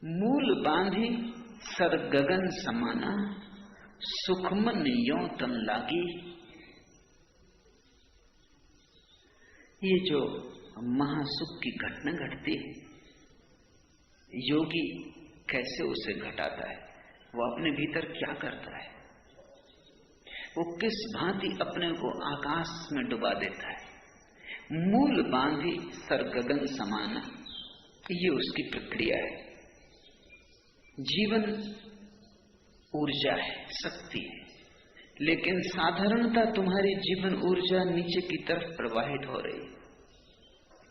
मूल बांधी सर गगन समाना, सुखमन यों तन लागी। ये जो महासुख की घटना घटती है, योगी कैसे उसे घटाता है? वो अपने भीतर क्या करता है? वो किस भांति अपने को आकाश में डुबा देता है? मूल बांधी सर गगन समाना, ये उसकी प्रक्रिया है। जीवन ऊर्जा है, शक्ति है, लेकिन साधारणतः तुम्हारी जीवन ऊर्जा नीचे की तरफ प्रवाहित हो रही है।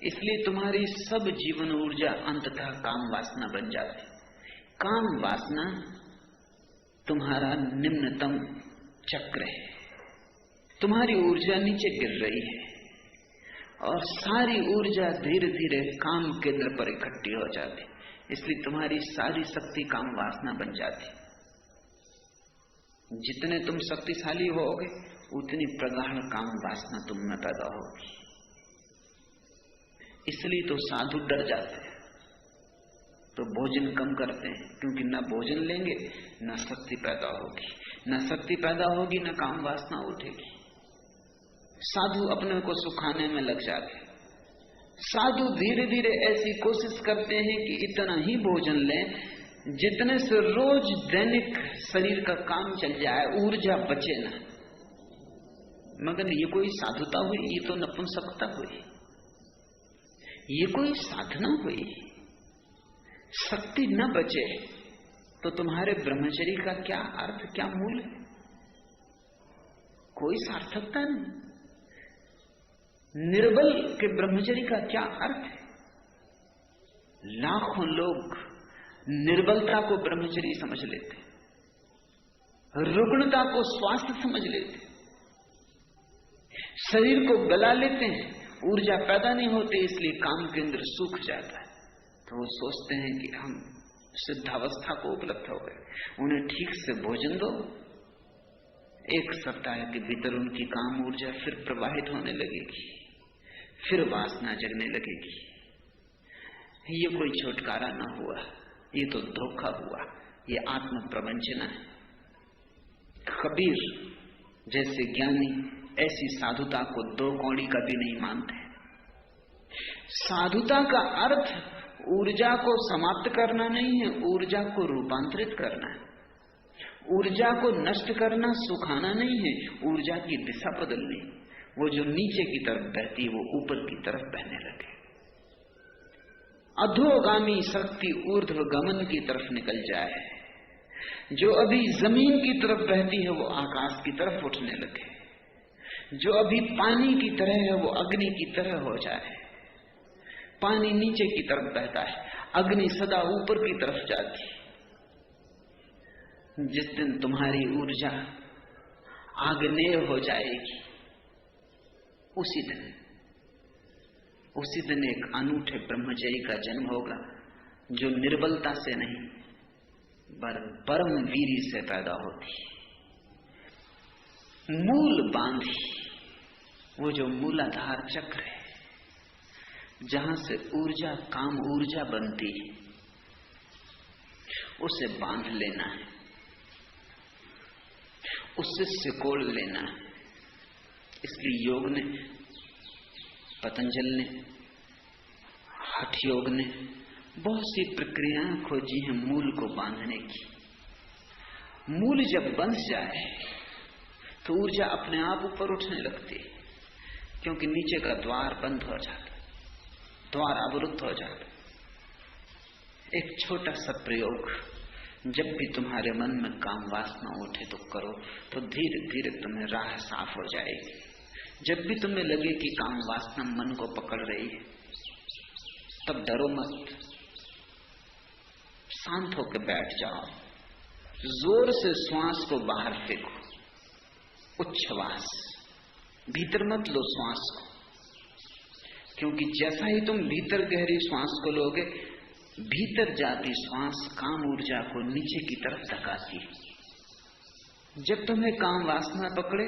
इसलिए तुम्हारी सब जीवन ऊर्जा अंततः काम वासना बन जाती। काम वासना तुम्हारा निम्नतम चक्र है। तुम्हारी ऊर्जा नीचे गिर रही है और सारी ऊर्जा धीरे धीरे काम केंद्र पर इकट्ठी हो जाती। इसलिए तुम्हारी सारी शक्ति काम वासना बन जाती। जितने तुम शक्तिशाली होगे उतनी प्रगाढ़ काम वासना तुम में पैदा होगी। इसलिए तो साधु डर जाते हैं, तो भोजन कम करते हैं, क्योंकि न भोजन लेंगे न शक्ति पैदा होगी, न शक्ति पैदा होगी न काम वासना उठेगी। साधु अपने को सुखाने में लग जाते। साधु धीरे धीरे ऐसी कोशिश करते हैं कि इतना ही भोजन लें जितने से रोज दैनिक शरीर का काम चल जाए, ऊर्जा बचे ना। मगर ये कोई साधुता हुई? ये तो नपुंसकता हुई। ये कोई साधना हुई? शक्ति न बचे तो तुम्हारे ब्रह्मचर्य का क्या अर्थ, क्या मूल है? कोई सार्थकता नहीं। निर्बल के ब्रह्मचर्य का क्या अर्थ है? लाखों लोग निर्बलता को ब्रह्मचर्य समझ लेते, रुग्णता को स्वास्थ्य समझ लेते, शरीर को गला लेते हैं, ऊर्जा पैदा नहीं होती इसलिए काम केंद्र सूख जाता है। तो वो सोचते हैं कि हम सिद्धावस्था को उपलब्ध हो गए। उन्हें ठीक से भोजन दो, एक सप्ताह के भीतर उनकी काम ऊर्जा फिर प्रवाहित होने लगेगी, फिर वासना जगने लगेगी। ये कोई छुटकारा ना हुआ, ये तो धोखा हुआ, ये आत्म प्रवंचना है। कबीर जैसे ज्ञानी ऐसी साधुता को दो कौड़ी का भी नहीं मानते। साधुता का अर्थ ऊर्जा को समाप्त करना नहीं है, ऊर्जा को रूपांतरित करना है। ऊर्जा को नष्ट करना, सुखाना नहीं है, ऊर्जा की दिशा बदलनी। वो जो नीचे की तरफ बहती वो ऊपर की तरफ बहने लगे। अधोगामी शक्ति ऊर्ध्व गमन की तरफ निकल जाए। जो अभी जमीन की तरफ बहती है वो आकाश की तरफ उठने लगे। जो अभी पानी की तरह है वो अग्नि की तरह हो जाए। पानी नीचे की तरफ बहता है, अग्नि सदा ऊपर की तरफ जाती। जिस दिन तुम्हारी ऊर्जा आग्नेय हो जाएगी उसी दिन एक अनूठे ब्रह्मचर्य का जन्म होगा, जो निर्बलता से नहीं परम वीरी से पैदा होती। मूल बांधी, वो जो मूलाधार चक्र है, जहां से ऊर्जा काम ऊर्जा बनती है, उसे बांध लेना है, उससे सिकोड़ लेना है। इसलिए योग ने, पतंजल ने, हठ योग ने बहुत सी प्रक्रियाएं खोजी हैं मूल को बांधने की। मूल जब बंध जाए तो ऊर्जा अपने आप ऊपर उठने लगती है, क्योंकि नीचे का द्वार बंद हो जाता, द्वार अवरुद्ध हो जाता। एक छोटा सा प्रयोग, जब भी तुम्हारे मन में काम वासना उठे तो करो, तो धीरे धीरे तुम्हें राह साफ हो जाएगी। जब भी तुम्हें लगे कि काम वासना मन को पकड़ रही है, तब डरो मत, शांत होकर बैठ जाओ, जोर से श्वास को बाहर फेंको, उच्छ्वास, भीतर मत लो श्वास को, क्योंकि जैसा ही तुम भीतर गहरी श्वास को लोगे, भीतर जाती श्वास काम ऊर्जा को नीचे की तरफ धकाती है। जब तुम्हें काम वासना पकड़े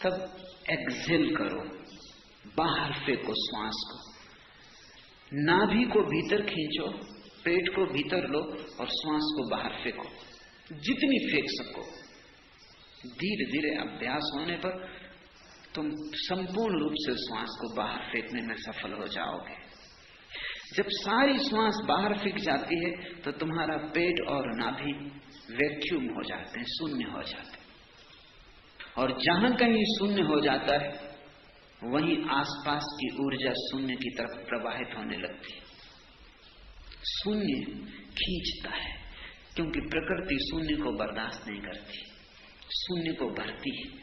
तब एक्सेल करो, बाहर फेंको श्वास को, नाभि को भीतर खींचो, पेट को भीतर लो और श्वास को बाहर फेंको, जितनी फेंक सको। धीरे धीरे अभ्यास होने पर तुम संपूर्ण रूप से श्वास को बाहर फेंकने में सफल हो जाओगे। जब सारी श्वास बाहर फेंक जाती है तो तुम्हारा पेट और नाभि वैक्यूम हो जाते हैं, शून्य हो जाते हैं। और जहां कहीं शून्य हो जाता है वहीं आसपास की ऊर्जा शून्य की तरफ प्रवाहित होने लगती है। शून्य खींचता है, क्योंकि प्रकृति शून्य को बर्दाश्त नहीं करती, शून्य को भरती है।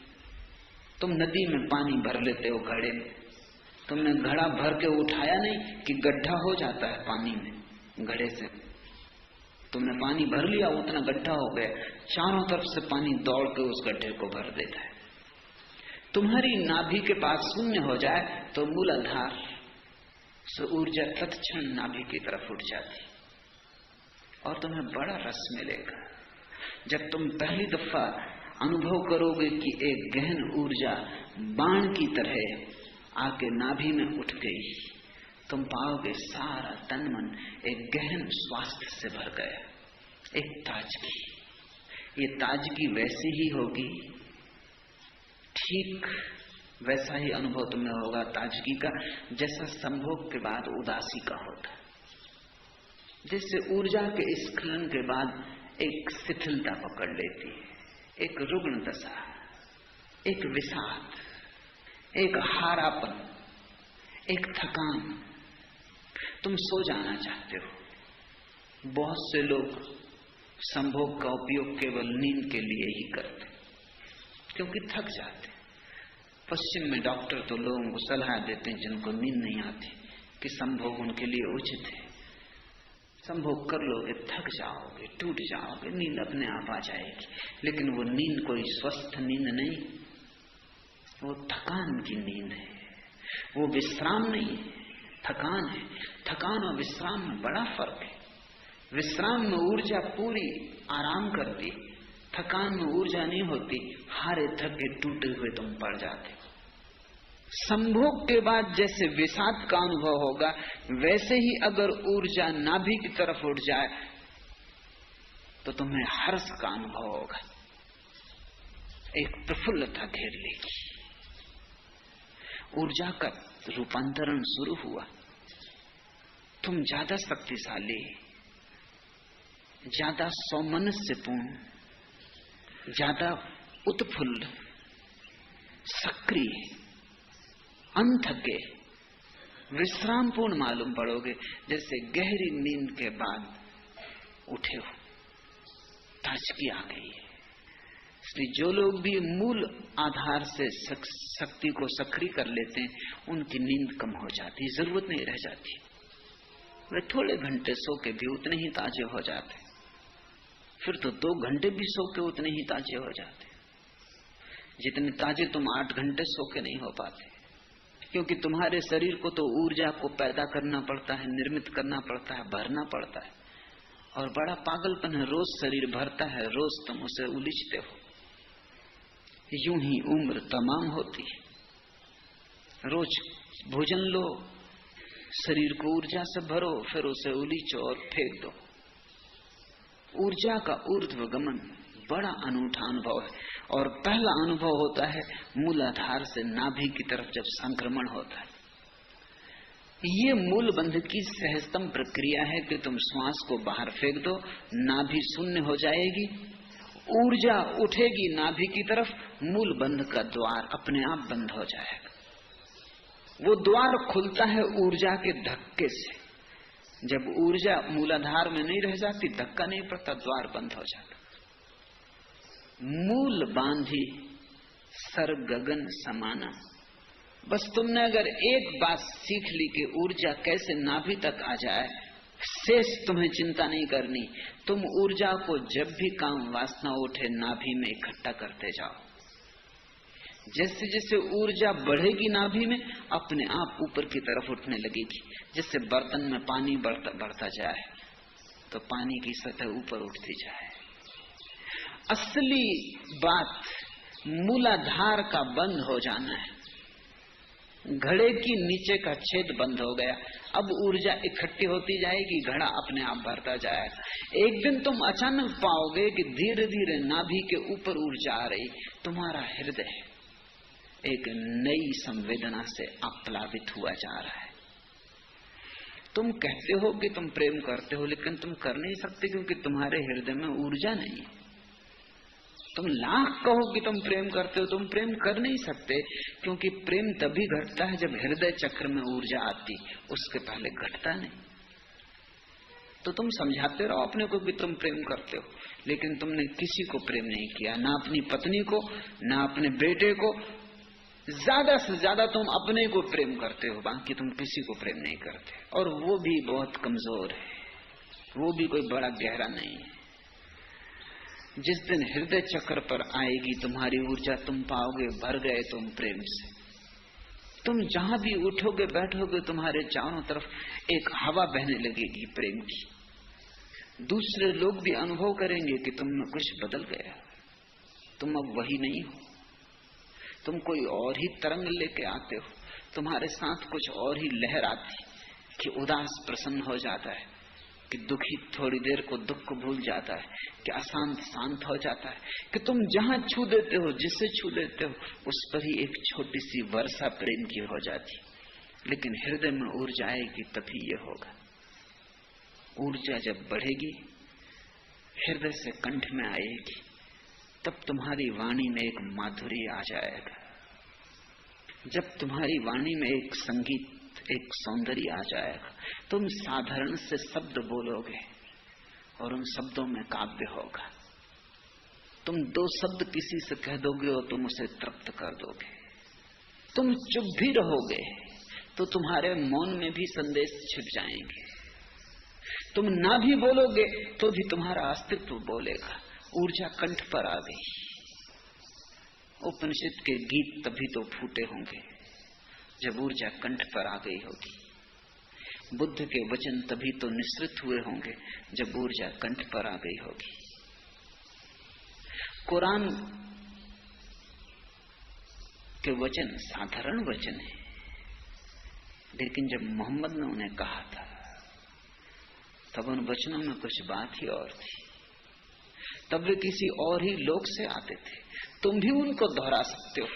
तुम नदी में पानी भर लेते हो घड़े में, तुमने घड़ा भर के उठाया नहीं कि गड्ढा हो जाता है पानी में। घड़े से तुमने पानी भर लिया, उतना गड्ढा हो गया, चारों तरफ से पानी दौड़ के उस गड्ढे को भर देता है। तुम्हारी नाभि के पास शून्य हो जाए तो मूलाधार से ऊर्जा तत्क्षण नाभि की तरफ उठ जाती और तुम्हें बड़ा रस मिलेगा। जब तुम पहली दफा अनुभव करोगे कि एक गहन ऊर्जा बाण की तरह आके नाभि में उठ गई, तुम पाओगे सारा तन मन एक गहन स्वास्थ्य से भर गया, एक ताजगी। ये ताजगी वैसी ही होगी, ठीक वैसा ही अनुभव तुम्हें होगा ताजगी का जैसा संभोग के बाद उदासी का होता। जैसे ऊर्जा के स्खलन के बाद एक शिथिलता पकड़ लेती है, एक रुग्ण दशा, एक विषाद, एक हारापन, एक थकान। तुम सो जाना चाहते हो। बहुत से लोग संभोग का उपयोग केवल नींद के लिए ही करते, क्योंकि थक जाते। पश्चिम में डॉक्टर तो लोगों को सलाह देते हैं जिनको नींद नहीं आती कि संभोग उनके लिए उचित है। संभोग कर लोगे, थक जाओगे, टूट जाओगे, नींद अपने आप आ जाएगी। लेकिन वो नींद कोई स्वस्थ नींद नहीं, वो थकान की नींद है, वो विश्राम नहीं है, थकान है। थकान और विश्राम में बड़ा फर्क है। विश्राम में ऊर्जा पूरी आराम करती, थकान में ऊर्जा नहीं होती, हारे थके टूटे हुए तुम पड़ जाते। संभोग के बाद जैसे विषाद का अनुभव होगा, वैसे ही अगर ऊर्जा नाभि की तरफ उठ जाए तो तुम्हें हर्ष का अनुभव होगा, एक प्रफुल्लता घेर लेगी। ऊर्जा का रूपांतरण शुरू हुआ। तुम ज्यादा शक्तिशाली, ज्यादा सौमनस्यपूर्ण, ज्यादा उत्फुल्ल, सक्रिय, अनथके, विश्रामपूर्ण मालूम पड़ोगे, जैसे गहरी नींद के बाद उठे हो, ताजगी आ गई है। इसलिए जो लोग भी मूल आधार से शक्ति को सक्रिय कर लेते हैं, उनकी नींद कम हो जाती, जरूरत नहीं रह जाती। वे थोड़े घंटे सो के भी उतने ही ताजे हो जाते, फिर तो 2 घंटे भी सो के उतने ही ताजे हो जाते, जितने ताजे तुम 8 घंटे सो के नहीं हो पाते। क्योंकि तुम्हारे शरीर को तो ऊर्जा को पैदा करना पड़ता है, निर्मित करना पड़ता है, भरना पड़ता है। और बड़ा पागलपन है, रोज शरीर भरता है, रोज तुम उसे उलीचते हो। यूं ही उम्र तमाम होती है। रोज भोजन लो, शरीर को ऊर्जा से भरो, फिर उसे उलीचो और फेंक दो। ऊर्जा का ऊर्ध्वगमन बड़ा अनूठा अनुभव है। और पहला अनुभव होता है मूलाधार से नाभि की तरफ जब संक्रमण होता है। ये मूल बंध की सहजतम प्रक्रिया है कि तुम श्वास को बाहर फेंक दो, नाभि शून्य हो जाएगी, ऊर्जा उठेगी नाभि की तरफ, मूल बंध का द्वार अपने आप बंद हो जाएगा। वो द्वार खुलता है ऊर्जा के धक्के से। जब ऊर्जा मूलाधार में नहीं रह जाती, धक्का नहीं पड़ता, द्वार बंद हो जाता। मूल बांधी सर गगन समाना। बस तुमने अगर एक बात सीख ली कि ऊर्जा कैसे नाभि तक आ जाए, शेष तुम्हें चिंता नहीं करनी। तुम ऊर्जा को जब भी काम वासना उठे नाभि में इकट्ठा करते जाओ। जैसे जैसे ऊर्जा बढ़ेगी नाभि में, अपने आप ऊपर की तरफ उठने लगेगी। जैसे बर्तन में पानी बढ़ता जाए तो पानी की सतह ऊपर उठती जाए। असली बात मूलाधार का बंद हो जाना है। घड़े की नीचे का छेद बंद हो गया, अब ऊर्जा इकट्ठी होती जाएगी, घड़ा अपने आप भरता जाएगा। एक दिन तुम अचानक पाओगे कि धीरे धीरे नाभि के ऊपर ऊर्जा आ रही, तुम्हारा हृदय एक नई संवेदना से आप्लावित हुआ जा रहा है। तुम कहते हो कि तुम प्रेम करते हो, लेकिन तुम कर नहीं सकते क्योंकि तुम्हारे हृदय में ऊर्जा नहीं है। तुम लाख कहो कि तुम प्रेम करते हो, तुम प्रेम कर नहीं सकते क्योंकि प्रेम तभी घटता है जब हृदय चक्र में ऊर्जा आती, उसके पहले घटता नहीं। तो तुम समझाते रहो अपने को कि तुम प्रेम करते हो, लेकिन तुमने किसी को प्रेम नहीं किया, ना अपनी पत्नी को, ना अपने बेटे को। ज्यादा से ज्यादा तुम अपने को प्रेम करते हो, बाकी तुम किसी को प्रेम नहीं करते, और वो भी बहुत कमजोर है, वो भी कोई बड़ा गहरा नहीं है। जिस दिन हृदय चक्र पर आएगी तुम्हारी ऊर्जा, तुम पाओगे भर गए तुम प्रेम से। तुम जहां भी उठोगे बैठोगे, तुम्हारे चारों तरफ एक हवा बहने लगेगी प्रेम की। दूसरे लोग भी अनुभव करेंगे कि तुम में कुछ बदल गया, तुम अब वही नहीं हो, तुम कोई और ही तरंग लेके आते हो, तुम्हारे साथ कुछ और ही लहर आती कि उदास प्रसन्न हो जाता है, कि दुखी थोड़ी देर को दुख को भूल जाता है, कि अशांत शांत हो जाता है, कि तुम जहां छू देते हो, जिसे छू देते हो, उस पर ही एक छोटी सी वर्षा प्रेम की हो जाती। लेकिन हृदय में ऊर्जा आएगी तभी ये होगा। ऊर्जा जब बढ़ेगी, हृदय से कंठ में आएगी, तब तुम्हारी वाणी में एक माधुर्य आ जाएगा। जब तुम्हारी वाणी में एक संगीत, एक सौंदर्य आ जाएगा, तुम साधारण से शब्द बोलोगे और उन शब्दों में काव्य होगा। तुम दो शब्द किसी से कह दोगे और तुम उसे तृप्त कर दोगे। तुम चुप भी रहोगे तो तुम्हारे मौन में भी संदेश छिप जाएंगे। तुम ना भी बोलोगे तो भी तुम्हारा अस्तित्व बोलेगा। ऊर्जा कंठ पर आ गई। उपनिषद के गीत तभी तो फूटे होंगे जब ऊर्जा कंठ पर आ गई होगी। बुद्ध के वचन तभी तो निःसृत हुए होंगे जब ऊर्जा कंठ पर आ गई होगी। कुरान के वचन साधारण वचन है, लेकिन जब मोहम्मद ने उन्हें कहा था तब उन वचनों में कुछ बात ही और थी। तब वे किसी और ही लोक से आते थे। तुम भी उनको दोहरा सकते हो,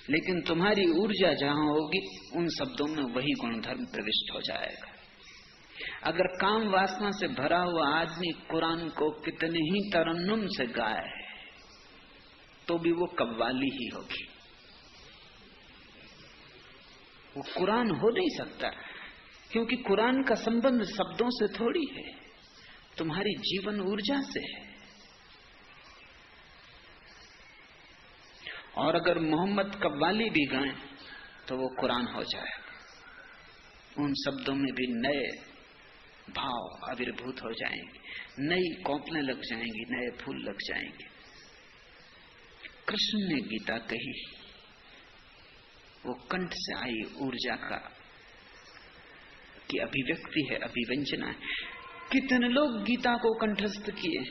लेकिन तुम्हारी ऊर्जा जहां होगी उन शब्दों में वही गुणधर्म प्रविष्ट हो जाएगा। अगर काम वासना से भरा हुआ आदमी कुरान को कितने ही तरन्नुम से गाए तो भी वो कव्वाली ही होगी। वो कुरान हो नहीं सकता, क्योंकि कुरान का संबंध शब्दों से थोड़ी है, तुम्हारी जीवन ऊर्जा से है। और अगर मोहम्मद कव्वाली भी गाएं तो वो कुरान हो जाएगा। उन शब्दों में भी नए भाव आविर्भूत हो जाएंगे, नई कौपलें लग जाएंगी, नए फूल लग जाएंगे। कृष्ण ने गीता कही, वो कंठ से आई ऊर्जा का की अभिव्यक्ति है, अभिव्यंजना है। कितने लोग गीता को कंठस्थ किए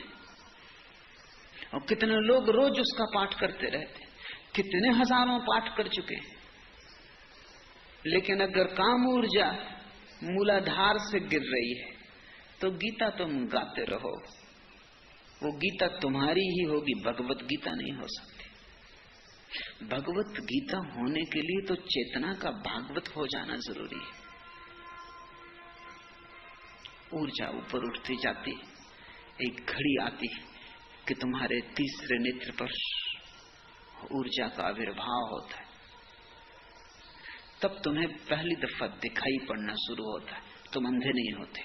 और कितने लोग रोज उसका पाठ करते रहते, कितने हजारों पाठ कर चुके। लेकिन अगर काम ऊर्जा मूलाधार से गिर रही है तो गीता तुम गाते रहो, वो गीता तुम्हारी ही होगी, भगवत गीता नहीं हो सकती। भगवत गीता होने के लिए तो चेतना का भागवत हो जाना जरूरी है। ऊर्जा ऊपर उठती जाती, एक घड़ी आती कि तुम्हारे तीसरे नेत्र पर ऊर्जा का आविर्भाव होता है। तब तुम्हें पहली दफा दिखाई पड़ना शुरू होता है। तुम अंधे नहीं होते,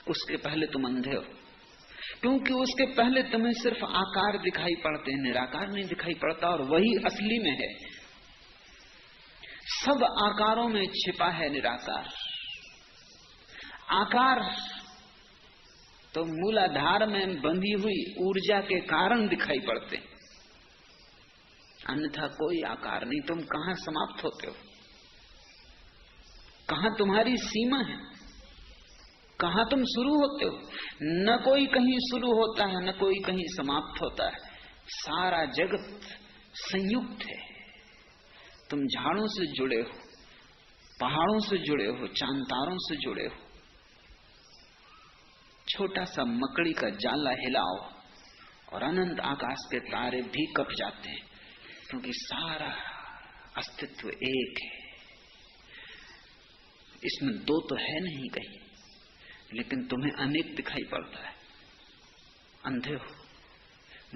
उसके पहले तुम अंधे हो, क्योंकि उसके पहले तुम्हें सिर्फ आकार दिखाई पड़ते हैं, निराकार नहीं दिखाई पड़ता, और वही असली में है। सब आकारों में छिपा है निराकार। आकार तो मूलाधार में बंधी हुई ऊर्जा के कारण दिखाई पड़ते, अन्यथा कोई आकार नहीं। तुम कहां समाप्त होते हो, कहां तुम्हारी सीमा है, कहां तुम शुरू होते हो? न कोई कहीं शुरू होता है, न कोई कहीं समाप्त होता है। सारा जगत संयुक्त है। तुम झाड़ों से जुड़े हो, पहाड़ों से जुड़े हो, चांद तारों से जुड़े हो। छोटा सा मकड़ी का जाला हिलाओ और अनंत आकाश के तारे भी कप जाते हैं, क्योंकि सारा अस्तित्व एक है। इसमें दो तो है नहीं कहीं, लेकिन तुम्हें अनेक दिखाई पड़ता है। अंधे हो,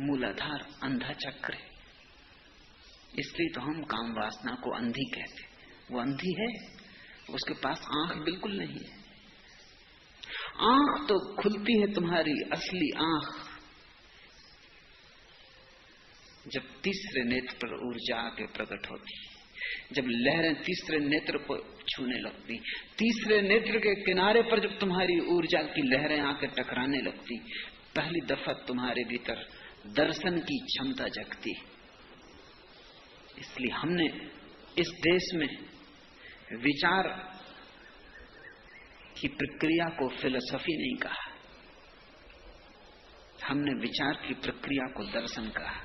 मूलाधार अंधा चक्र है, इसलिए तो हम काम वासना को अंधी कहते। वो अंधी है, उसके पास आंख बिल्कुल नहीं है। आंख तो खुलती है तुम्हारी असली आंख जब तीसरे नेत्र पर ऊर्जा आके प्रकट होती, जब लहरें तीसरे नेत्र को छूने लगती, तीसरे नेत्र के किनारे पर जब तुम्हारी ऊर्जा की लहरें आके टकराने लगती, पहली दफा तुम्हारे भीतर दर्शन की क्षमता जगती। इसलिए हमने इस देश में विचार की प्रक्रिया को फिलॉसफी नहीं कहा, हमने विचार की प्रक्रिया को दर्शन कहा।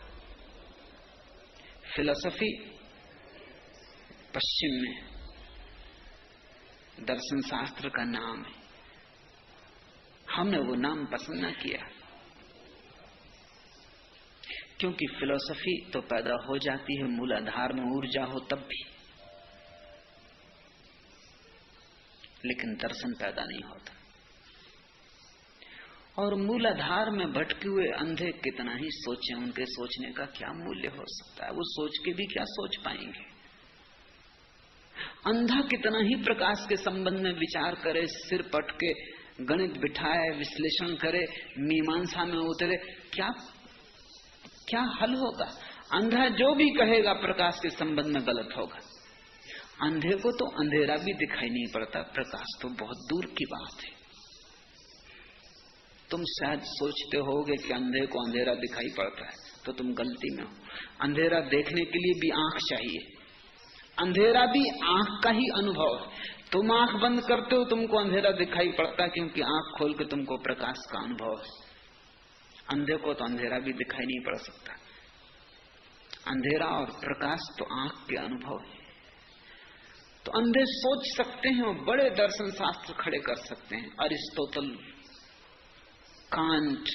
फिलॉसफी पश्चिम में दर्शन शास्त्र का नाम है, हमने वो नाम पसंद न किया, क्योंकि फिलॉसफी तो पैदा हो जाती है मूलाधार में ऊर्जा हो तब भी, लेकिन दर्शन पैदा नहीं होता। और मूलाधार में भटके हुए अंधे कितना ही सोचें, उनके सोचने का क्या मूल्य हो सकता है? वो सोच के भी क्या सोच पाएंगे? अंधा कितना ही प्रकाश के संबंध में विचार करे, सिर पटके गणित बिठाए, विश्लेषण करे, मीमांसा में उतरे, क्या हल होगा? अंधा जो भी कहेगा प्रकाश के संबंध में गलत होगा। अंधे को तो अंधेरा भी दिखाई नहीं पड़ता, प्रकाश तो बहुत दूर की बात है। तुम शायद सोचते होगे कि अंधे को अंधेरा दिखाई पड़ता है, तो तुम गलती में हो। अंधेरा देखने के लिए भी आंख चाहिए, अंधेरा भी आंख का ही अनुभव है। तुम आंख बंद करते हो, तुमको अंधेरा दिखाई पड़ता है, क्योंकि आंख खोल के तुमको प्रकाश का अनुभव है। अंधे को तो अंधेरा भी दिखाई नहीं पड़ सकता। अंधेरा और प्रकाश तो आंख के अनुभव है। तो अंधे सोच सकते हैं और बड़े दर्शन शास्त्र खड़े कर सकते हैं। Aristotle, Kant,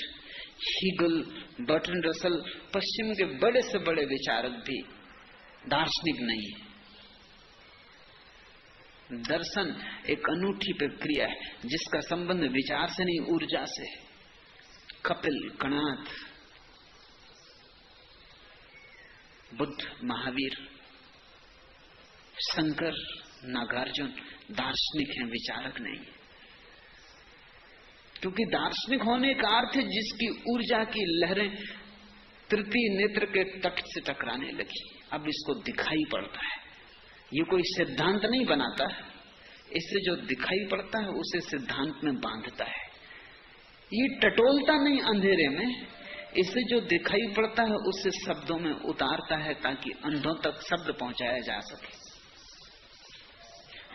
Hegel, Bertrand Russell, पश्चिम के बड़े से बड़े विचारक भी दार्शनिक नहीं है। दर्शन एक अनूठी प्रक्रिया है जिसका संबंध विचार से नहीं, ऊर्जा से है। कपिल, कणाद, बुद्ध, महावीर, शंकर, नागार्जुन दार्शनिक हैं, विचारक नहीं है। क्योंकि दार्शनिक होने का अर्थ है जिसकी ऊर्जा की लहरें तृतीय नेत्र के तट से टकराने लगी, अब इसको दिखाई पड़ता है। ये कोई सिद्धांत नहीं बनाता, इससे जो दिखाई पड़ता है उसे सिद्धांत में बांधता है। ये टटोलता नहीं अंधेरे में, इससे जो दिखाई पड़ता है उसे शब्दों में उतारता है ताकि अंधों तक शब्द पहुंचाया जा सके।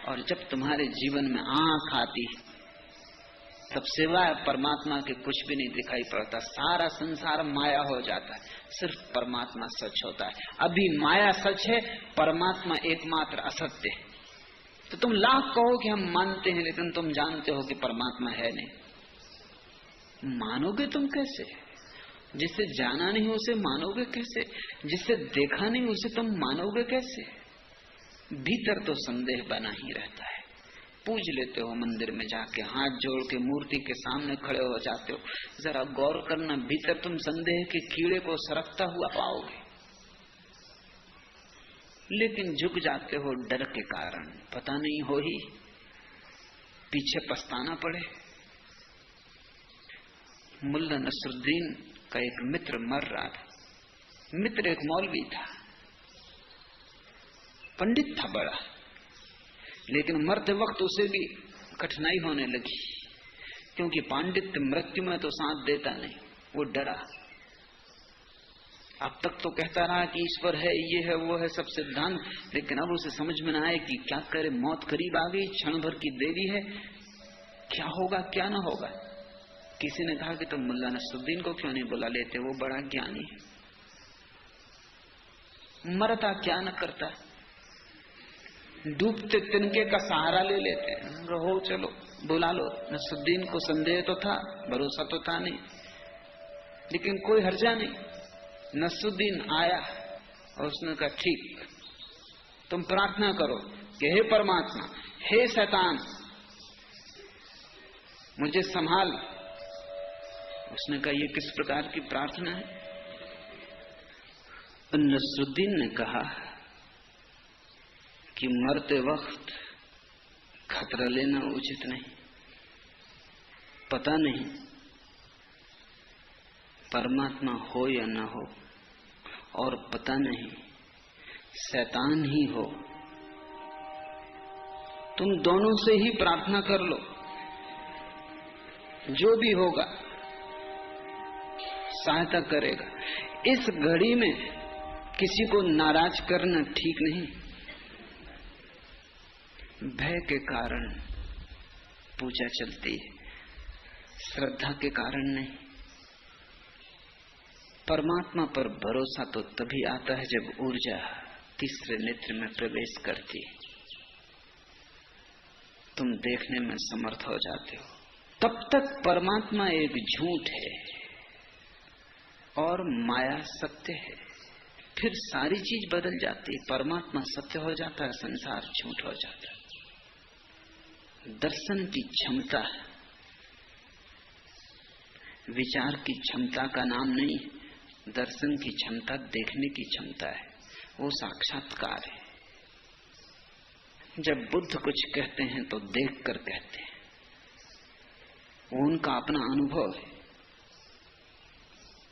और जब तुम्हारे जीवन में आंख आती तब सिवाय परमात्मा के कुछ भी नहीं दिखाई पड़ता, सारा संसार माया हो जाता है, सिर्फ परमात्मा सच होता है। अभी माया सच है, परमात्मा एकमात्र असत्य है। तो तुम लाख कहो कि हम मानते हैं, लेकिन तुम जानते हो कि परमात्मा है नहीं। मानोगे तुम कैसे? जिसे जाना नहीं उसे मानोगे कैसे? जिसे देखा नहीं उसे तुम मानोगे कैसे? भीतर तो संदेह बना ही रहता है। पूज लेते हो मंदिर में जाके, हाथ जोड़ के मूर्ति के सामने खड़े हो जाते हो, जरा गौर करना, भीतर तुम संदेह के कीड़े को सरकता हुआ पाओगे। लेकिन झुक जाते हो डर के कारण, पता नहीं हो ही पीछे पछताना पड़े। मुल्ला नसरुद्दीन का एक मित्र मर रहा था। मित्र एक मौलवी था, पंडित था बड़ा, लेकिन मरते वक्त उसे भी कठिनाई होने लगी, क्योंकि पांडित्य मृत्यु में तो साथ देता नहीं। वो डरा। अब तक तो कहता रहा कि ईश्वर है, ये है, वो है, सब सिद्धांत, लेकिन अब उसे समझ में ना आए कि क्या करे। मौत करीब आ गई, क्षण भर की देरी है, क्या होगा क्या ना होगा। किसी ने कहा कि तुम मुल्ला नसरुद्दीन को क्यों नहीं बुला लेते, वो बड़ा ज्ञानी है, मरता क्या न करता। डूबते तिनके का सहारा ले लेते हैं। हो चलो बुला लो। नसरुद्दीन को संदेह तो था, भरोसा तो था नहीं, लेकिन कोई हर्जा नहीं। नसरुद्दीन आया और उसने कहा ठीक, तुम प्रार्थना करो कि हे परमात्मा, हे शैतान, मुझे संभाल। उसने कहा ये किस प्रकार की प्रार्थना है? नसरुद्दीन ने कहा कि मरते वक्त खतरा लेना उचित नहीं। पता नहीं परमात्मा हो या ना हो, और पता नहीं शैतान ही हो। तुम दोनों से ही प्रार्थना कर लो, जो भी होगा सहायता करेगा। इस घड़ी में किसी को नाराज करना ठीक नहीं। भय के कारण पूजा चलती है, श्रद्धा के कारण नहीं। परमात्मा पर भरोसा तो तभी आता है जब ऊर्जा तीसरे नेत्र में प्रवेश करती है, तुम देखने में समर्थ हो जाते हो। तब तक परमात्मा एक झूठ है और माया सत्य है। फिर सारी चीज बदल जाती है। परमात्मा सत्य हो जाता है, संसार झूठ हो जाता है। दर्शन की क्षमता, विचार की क्षमता का नाम नहीं, दर्शन की क्षमता देखने की क्षमता है, वो साक्षात्कार है। जब बुद्ध कुछ कहते हैं तो देख कर कहते हैं, वो उनका अपना अनुभव है।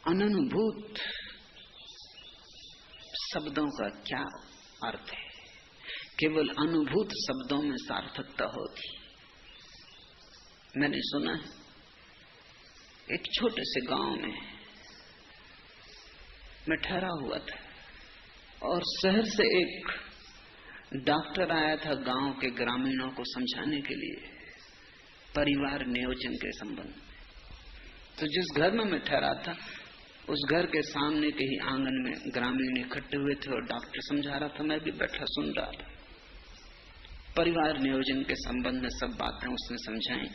अननुभूत शब्दों का क्या अर्थ है? केवल अनुभूत शब्दों में सार्थकता होती। मैंने सुना है एक छोटे से गांव में मैं ठहरा हुआ था और शहर से एक डॉक्टर आया था गांव के ग्रामीणों को समझाने के लिए परिवार नियोजन के संबंध में। तो जिस घर में मैं ठहरा था उस घर के सामने के ही आंगन में ग्रामीण इकट्ठे हुए थे और डॉक्टर समझा रहा था, मैं भी बैठा सुन रहा था। परिवार नियोजन के संबंध में सब बातें उसने समझाई।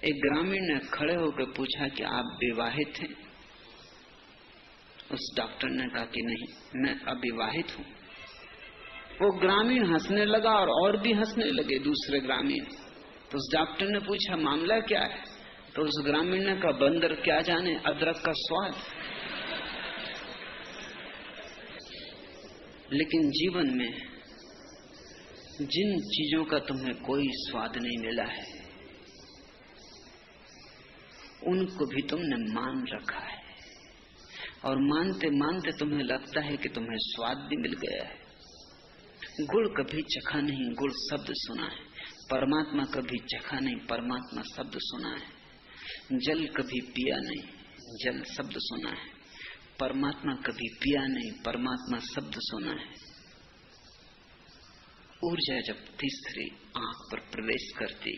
एक ग्रामीण ने खड़े होकर पूछा कि आप विवाहित हैं? उस डॉक्टर ने कहा कि नहीं, मैं अविवाहित हूं। वो ग्रामीण हंसने लगा और भी हंसने लगे दूसरे ग्रामीण। तो उस डॉक्टर ने पूछा मामला क्या है? तो उस ग्रामीण ने कहा बंदर क्या जाने अदरक का स्वाद। लेकिन जीवन में जिन चीजों का तुम्हें कोई स्वाद नहीं मिला है उनको भी तुमने मान रखा है, और मानते मानते तुम्हें लगता है कि तुम्हें स्वाद भी मिल गया है। गुड़ कभी चखा नहीं, गुड़ शब्द सुना है। परमात्मा कभी चखा नहीं, परमात्मा शब्द सुना है। जल कभी पिया नहीं, जल शब्द सुना है। परमात्मा कभी पिया नहीं, परमात्मा शब्द सुना है। ऊर्जा जब तीसरी आंख पर प्रवेश करती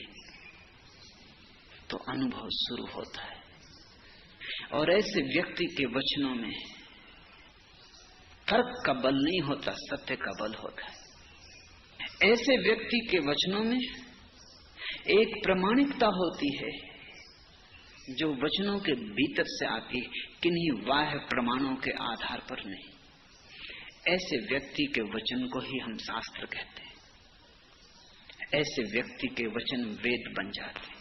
तो अनुभव शुरू होता है, और ऐसे व्यक्ति के वचनों में तर्क का बल नहीं होता, सत्य का बल होता है। ऐसे व्यक्ति के वचनों में एक प्रामाणिकता होती है जो वचनों के भीतर से आती, किन्हीं बाह्य प्रमाणों के आधार पर नहीं। ऐसे व्यक्ति के वचन को ही हम शास्त्र कहते हैं। ऐसे व्यक्ति के वचन वेद बन जाते हैं।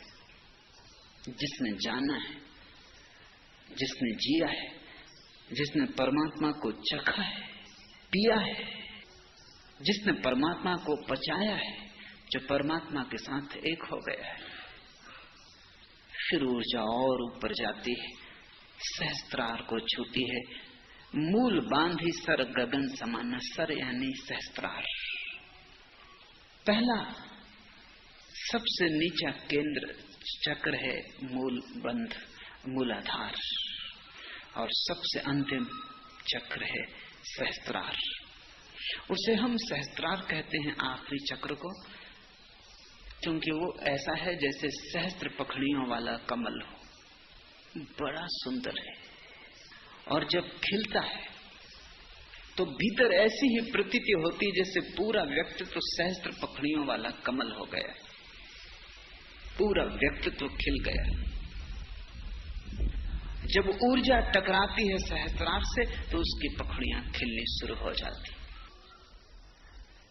जिसने जाना है, जिसने जिया है, जिसने परमात्मा को चखा है, पिया है, जिसने परमात्मा को पचाया है, जो परमात्मा के साथ एक हो गया है, फिर ऊर्जा और ऊपर जाती है, सहस्त्रार को छूती है। मूल बांधी सर गगन समान, सर यानी सहस्त्रार। पहला सबसे नीचा केंद्र चक्र है मूल बंध, मूलाधार, और सबसे अंतिम चक्र है सहस्त्रार। उसे हम सहस्त्रार कहते हैं आखिरी चक्र को, क्योंकि वो ऐसा है जैसे सहस्त्र पखड़ियों वाला कमल हो, बड़ा सुंदर है। और जब खिलता है तो भीतर ऐसी ही प्रतीति होती जैसे पूरा व्यक्तित्व सहस्त्र पखड़ियों वाला कमल हो गया, पूरा व्यक्तित्व खिल गया। जब ऊर्जा टकराती है सहस्त्रार से तो उसकी पखड़ियां खिलनी शुरू हो जाती।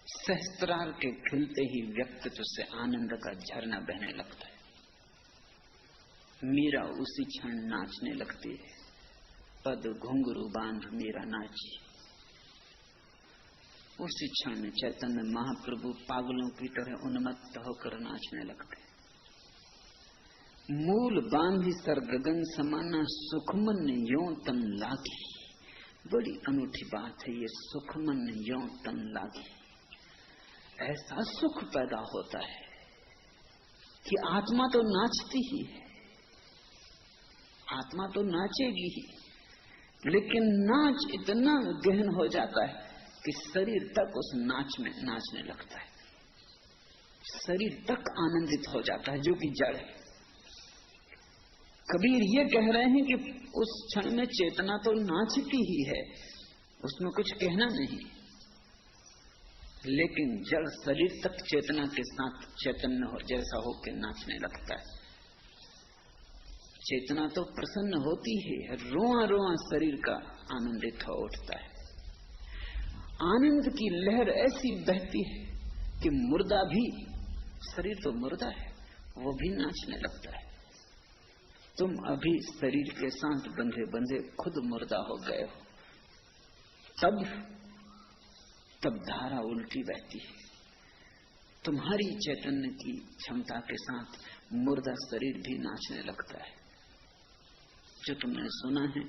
सहस्त्रार के खिलते ही व्यक्तित्व से आनंद का झरना बहने लगता है। मीरा उसी क्षण नाचने लगती है। पद घुंघरू बांध मीरा नाची। उसी क्षण में चैतन्य महाप्रभु पागलों की तरह उन्मत्त होकर नाचने लगते। मूल बांधी सर गगन समाना सुखमन यों तन लागी। बड़ी अनूठी बात है ये, सुखमन यों तन लागी। ऐसा सुख पैदा होता है कि आत्मा तो नाचती ही है, आत्मा तो नाचेगी ही, लेकिन नाच इतना गहन हो जाता है कि शरीर तक उस नाच में नाचने लगता है। शरीर तक आनंदित हो जाता है, जो कि जड़ है। कबीर ये कह रहे हैं कि उस क्षण में चेतना तो नाचती ही है, उसमें कुछ कहना नहीं, लेकिन जड़ शरीर तक चेतना के साथ चैतन्य हो जैसा होकर नाचने लगता है। चेतना तो प्रसन्न होती है, रोआ रोआ शरीर का आनंदित हो उठता है। आनंद की लहर ऐसी बहती है कि मुर्दा भी, शरीर तो मुर्दा है, वो भी नाचने लगता है। तुम अभी शरीर के साथ बंधे बंधे खुद मुर्दा हो गए हो, तब धारा उल्टी बहती है। तुम्हारी चैतन्य की क्षमता के साथ मुर्दा शरीर भी नाचने लगता है। जो तुमने सुना है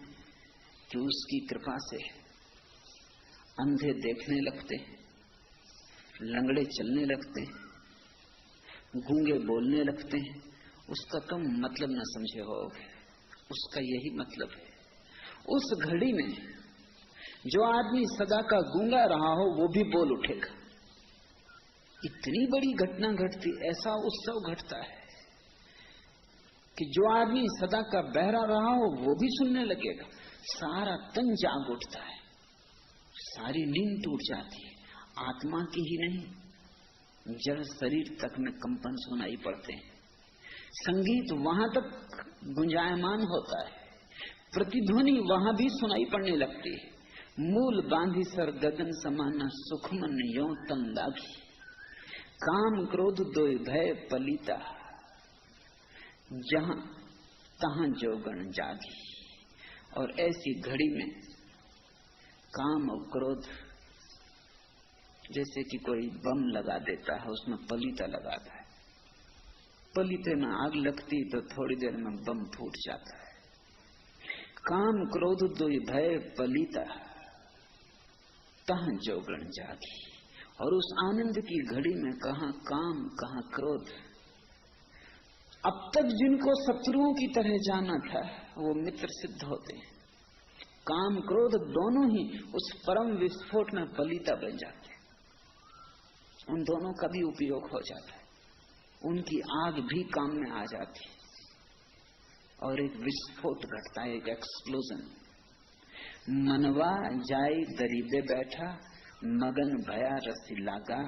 कि उसकी कृपा से अंधे देखने लगते, लंगड़े चलने लगते, गूंगे बोलने लगते हैं, उसका तुम मतलब न समझे होगे। उसका यही मतलब है। उस घड़ी में जो आदमी सदा का गूंगा रहा हो वो भी बोल उठेगा। इतनी बड़ी घटना घटती, ऐसा उत्सव घटता है कि जो आदमी सदा का बहरा रहा हो वो भी सुनने लगेगा। सारा तन जाग उठता है, सारी नींद टूट जाती है। आत्मा की ही नहीं, जड़ शरीर तक में कंपन सुनाई पड़ते हैं। संगीत वहां तक गुंजायमान होता है, प्रतिध्वनि वहां भी सुनाई पड़ने लगती है। मूल बांधी सर गगन समाना सुखमन यों तन लागी। काम क्रोध दोय भय पलीता, जहां तहां जो गण जागी। और ऐसी घड़ी में काम और क्रोध, जैसे कि कोई बम लगा देता है, उसमें पलीता लगाता है। पलीते में आग लगती तो थोड़ी देर में बम फूट जाता है। काम क्रोध दोय भय पलीता, तहां जो गण जागी। और उस आनंद की घड़ी में कहां काम कहां क्रोध। अब तक जिनको शत्रुओं की तरह जाना था वो मित्र सिद्ध होते हैं। काम क्रोध दोनों ही उस परम विस्फोट में पलीता बन जाते हैं। उन दोनों का भी उपयोग हो जाता है, उनकी आग भी काम में आ जाती और एक विस्फोट घटता है, एक एक्सप्लोजन। मनवा जाई दरीबे बैठा, मगन भया रसी लागा।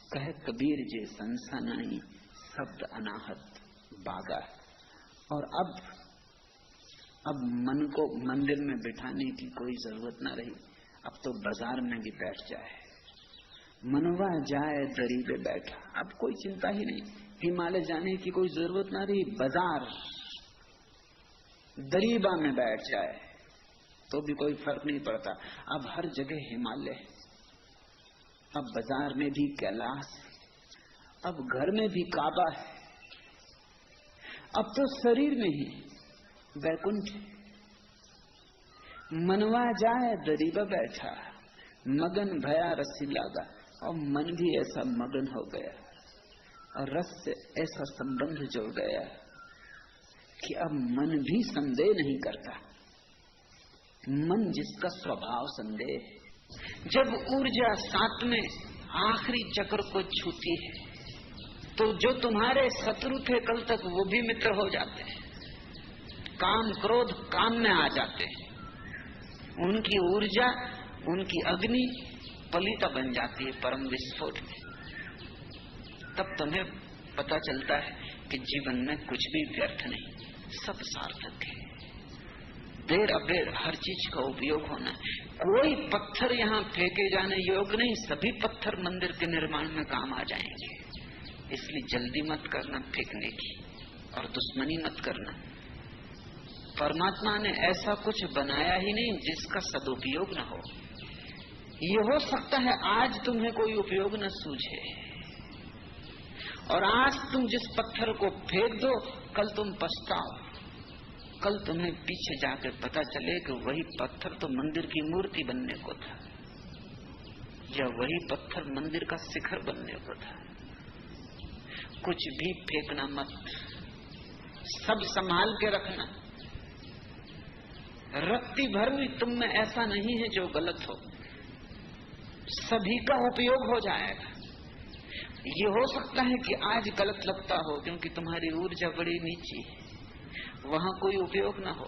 कह कबीर जे संसा नहीं, शब्द अनाहत बागा। और अब मन को मंदिर में बिठाने की कोई जरूरत ना रही, अब तो बाजार में भी बैठ जाए। मनवा जाए दरीबे बैठा, अब कोई चिंता ही नहीं, हिमालय जाने की कोई जरूरत ना रही। बाजार दरीबा में बैठ जाए तो भी कोई फर्क नहीं पड़ता। अब हर जगह हिमालय, अब बाजार में भी कैलाश, अब घर में भी काबा है, अब तो शरीर में ही वैकुंठ। मनवा जाए दरीबा बैठा, मगन भया रसी लागा। और मन भी ऐसा मगन हो गया और रस से ऐसा संबंध जुड़ गया कि अब मन भी संदेह नहीं करता। मन जिसका स्वभाव संदेह है। जब ऊर्जा सातवें आखिरी चक्र को छूती है तो जो तुम्हारे शत्रु थे कल तक वो भी मित्र हो जाते हैं। काम क्रोध काम में आ जाते हैं। उनकी ऊर्जा उनकी अग्नि पलीता बन जाती है परम विस्फोट में। तब तुम्हें पता चलता है कि जीवन में कुछ भी व्यर्थ नहीं, सब सार्थक है। देर अबेर हर चीज का उपयोग होना है। कोई पत्थर यहाँ फेंके जाने योग्य नहीं, सभी पत्थर मंदिर के निर्माण में काम आ जाएंगे। इसलिए जल्दी मत करना फेंकने की, और दुश्मनी मत करना। परमात्मा ने ऐसा कुछ बनाया ही नहीं जिसका सदुपयोग न हो। ये हो सकता है आज तुम्हें कोई उपयोग न सूझे, और आज तुम जिस पत्थर को फेंक दो कल तुम पछताओ। कल तुम्हें पीछे जाकर पता चले कि वही पत्थर तो मंदिर की मूर्ति बनने को था, या वही पत्थर मंदिर का शिखर बनने को था। कुछ भी फेंकना मत, सब संभाल के रखना। रत्ती भर भी तुम में ऐसा नहीं है जो गलत हो, सभी का उपयोग हो जाएगा। ये हो सकता है कि आज गलत लगता हो क्योंकि तुम्हारी ऊर्जा बड़ी नीची है, वहां कोई उपयोग ना हो।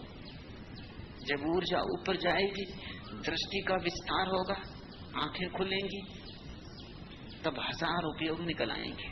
जब ऊर्जा ऊपर जाएगी, दृष्टि का विस्तार होगा, आंखें खुलेंगी, तब हजार उपयोग निकल आएंगे।